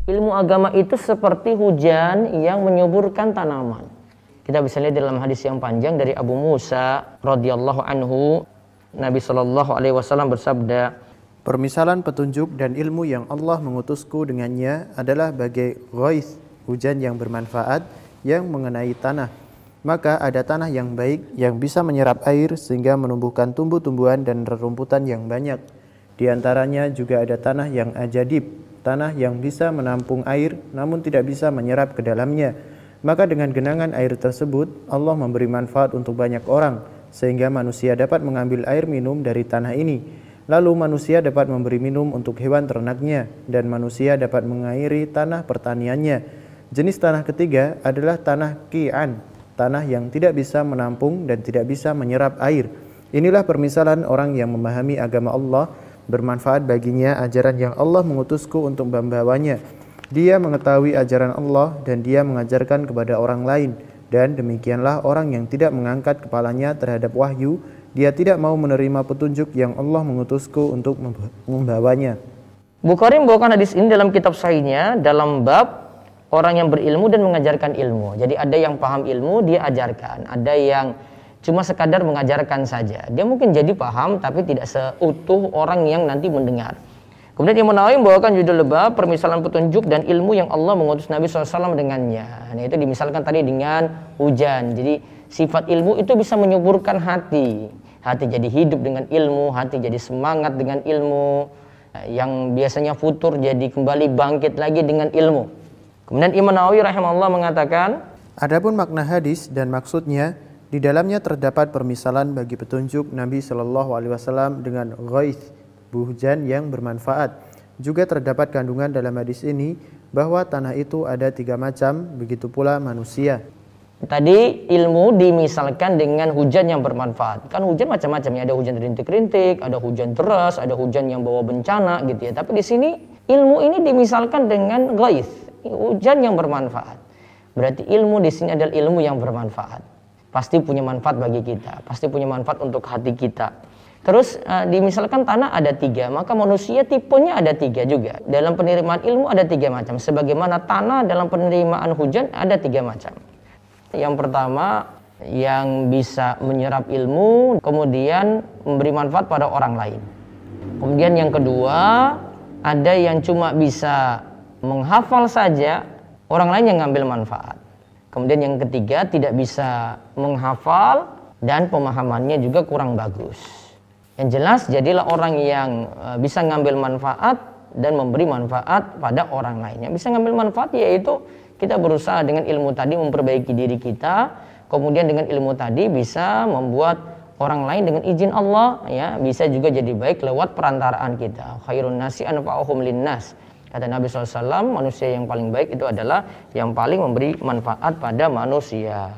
Ilmu agama itu seperti hujan yang menyuburkan tanaman. Kita bisa lihat dalam hadis yang panjang dari Abu Musa radhiyallahu anhu, Nabi Shallallahu alaihi wasallam bersabda, permisalan petunjuk dan ilmu yang Allah mengutusku dengannya adalah bagai ghaith, hujan yang bermanfaat yang mengenai tanah. Maka ada tanah yang baik yang bisa menyerap air sehingga menumbuhkan tumbuh-tumbuhan dan rerumputan yang banyak. Di antaranya juga ada tanah yang ajadib, tanah yang bisa menampung air namun tidak bisa menyerap ke dalamnya. Maka dengan genangan air tersebut Allah memberi manfaat untuk banyak orang sehingga manusia dapat mengambil air minum dari tanah ini. Lalu manusia dapat memberi minum untuk hewan ternaknya dan manusia dapat mengairi tanah pertaniannya. Jenis tanah ketiga adalah tanah qi'an, tanah yang tidak bisa menampung dan tidak bisa menyerap air. Inilah permisalan orang yang memahami agama Allah, bermanfaat baginya ajaran yang Allah mengutusku untuk membawanya. Dia mengetahui ajaran Allah dan dia mengajarkan kepada orang lain. Dan demikianlah orang yang tidak mengangkat kepalanya terhadap wahyu, dia tidak mau menerima petunjuk yang Allah mengutusku untuk membawanya. Bukhari membawakan hadis ini dalam kitab sahihnya dalam bab orang yang berilmu dan mengajarkan ilmu. Jadi ada yang paham ilmu, dia ajarkan. Ada yang cuma sekadar mengajarkan saja. Dia mungkin jadi paham tapi tidak seutuh orang yang nanti mendengar. Kemudian Imam Nawawi membawakan judul bab permisalan petunjuk dan ilmu yang Allah mengutus Nabi SAW dengannya. Nah, itu dimisalkan tadi dengan hujan. Jadi sifat ilmu itu bisa menyuburkan hati. Hati jadi hidup dengan ilmu, hati jadi semangat dengan ilmu. Yang biasanya futur jadi kembali bangkit lagi dengan ilmu. Kemudian Imam Nawawi rahimahullah mengatakan, adapun makna hadis dan maksudnya, di dalamnya terdapat permisalan bagi petunjuk Nabi SAW dengan ghaith, hujan yang bermanfaat. Juga terdapat kandungan dalam hadis ini bahwa tanah itu ada 3 macam, begitu pula manusia. Tadi ilmu dimisalkan dengan hujan yang bermanfaat. Kan hujan macam-macam ya, ada hujan rintik-rintik, ada hujan deras, ada hujan yang bawa bencana gitu ya. Tapi di sini ilmu ini dimisalkan dengan ghaith, hujan yang bermanfaat. Berarti ilmu di sini adalah ilmu yang bermanfaat. Pasti punya manfaat bagi kita, pasti punya manfaat untuk hati kita. Terus dimisalkan tanah ada 3, maka manusia tipenya ada 3 juga. Dalam penerimaan ilmu ada 3 macam. Sebagaimana tanah dalam penerimaan hujan ada 3 macam. Yang pertama, yang bisa menyerap ilmu, kemudian memberi manfaat pada orang lain. Kemudian yang kedua, ada yang cuma bisa menghafal saja, orang lain yang ngambil manfaat. Kemudian yang ketiga, tidak bisa menghafal dan pemahamannya juga kurang bagus. Yang jelas jadilah orang yang bisa ngambil manfaat dan memberi manfaat pada orang lain. Yang bisa ngambil manfaat yaitu kita berusaha dengan ilmu tadi memperbaiki diri kita, kemudian dengan ilmu tadi bisa membuat orang lain dengan izin Allah ya bisa juga jadi baik lewat perantaraan kita. Khairun nasi anfa'uhum linnas. Kata Nabi SAW, manusia yang paling baik itu adalah yang paling memberi manfaat pada manusia.